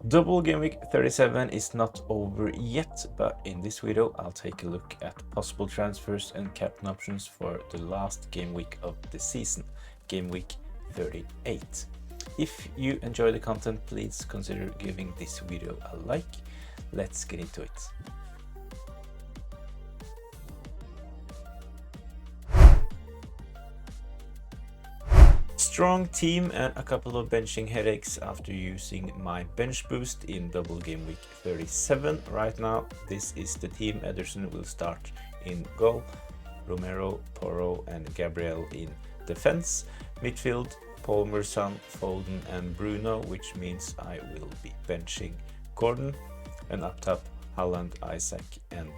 Double game week 37 is not over yet, but in this video I'll take a look at possible transfers and captain options for the last game week of the season, game week 38. If you enjoy the content, please consider giving this video a like. Let's get into it. Strong team and a couple of benching headaches after using my bench boost in double game week 37. Right now, this is the team. Ederson will start in goal, Romero, Porro and Gabriel in defense. Midfield, Palmer, Son, Foden and Bruno, which means I will be benching Gordon. And up top, Haaland, Isaac and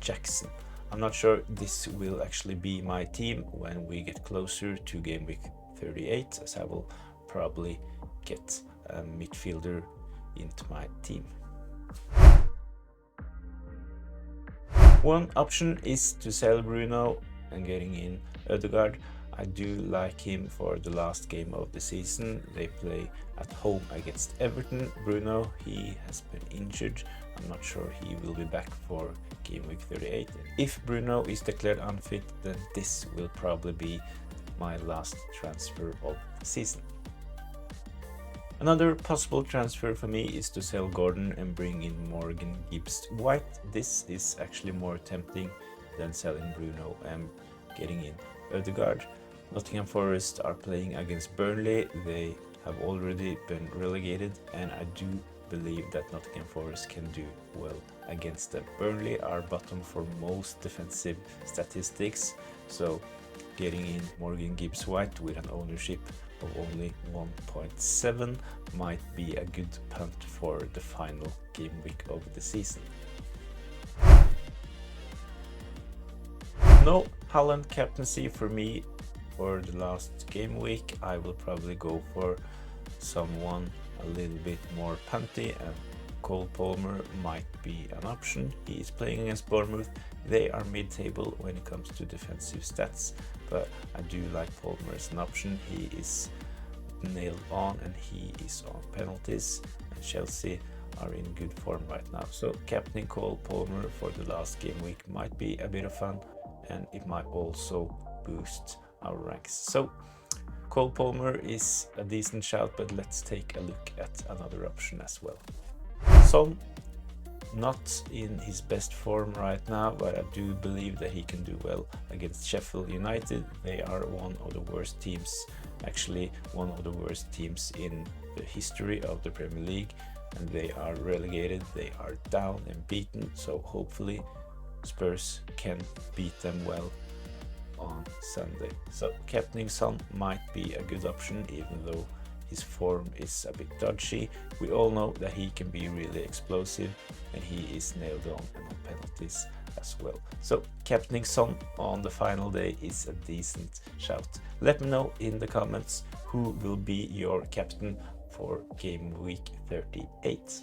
Jackson. I'm not sure this will actually be my team when we get closer to game week 38, as I will probably get a midfielder into my team. One option is to sell Bruno and getting in Ødegaard. I do like him for the last game of the season. They play at home against Everton. Bruno, he has been injured. I'm not sure he will be back for game week 38. If Bruno is declared unfit, then this will probably be my last transfer of the season. Another possible transfer for me is to sell Gordon and bring in Morgan Gibbs-White. This is actually more tempting than selling Bruno and getting in Ødegaard. Nottingham Forest are playing against Burnley. They have already been relegated, and I do believe that Nottingham Forest can do well against them. Burnley are bottom for most defensive statistics, so getting in Morgan Gibbs-White with an ownership of only 1.7 might be a good punt for the final game week of the season. No Haaland captaincy for me for the last game week. I will probably go for someone a little bit more punty, and Cole Palmer might be an option. He is playing against Bournemouth. They are mid-table when it comes to defensive stats, but I do like Palmer as an option. He is nailed on and he is on penalties, and Chelsea are in good form right now. So captaining Cole Palmer for the last game week might be a bit of fun, and it might also boost our ranks. So Cole Palmer is a decent shout, but let's take a look at another option as well. Son, not in his best form right now, but I do believe that he can do well against Sheffield United. They are one of the worst teams, actually one of the worst teams in the history of the Premier League, and they are relegated. They are down and beaten, so hopefully Spurs can beat them well on Sunday. So captaining Son might be a good option, even though his form is a bit dodgy. We all know that he can be really explosive, and he is nailed on and on penalties as well. So captaining Son on the final day is a decent shout. Let me know in the comments who will be your captain for game week 38.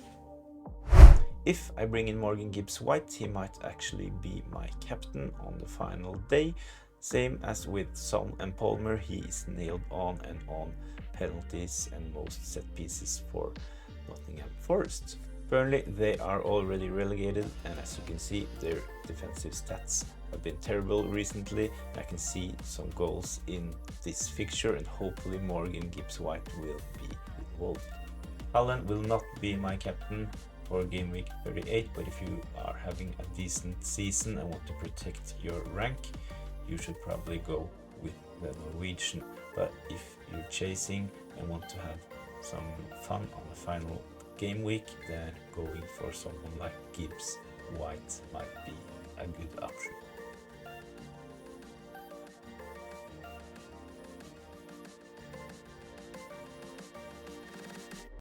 If I bring in Morgan Gibbs-White, he might actually be my captain on the final day. Same as with Son and Palmer, he is nailed on and on penalties and most set pieces for Nottingham Forest. Burnley, they are already relegated, and as you can see, their defensive stats have been terrible recently. I can see some goals in this fixture, and hopefully Morgan Gibbs-White will be involved. Haaland will not be my captain for game week 38, but if you are having a decent season and want to protect your rank, you should probably go with the Norwegian. But if you're chasing and want to have some fun on the final game week, then going for someone like Gibbs-White might be a good option.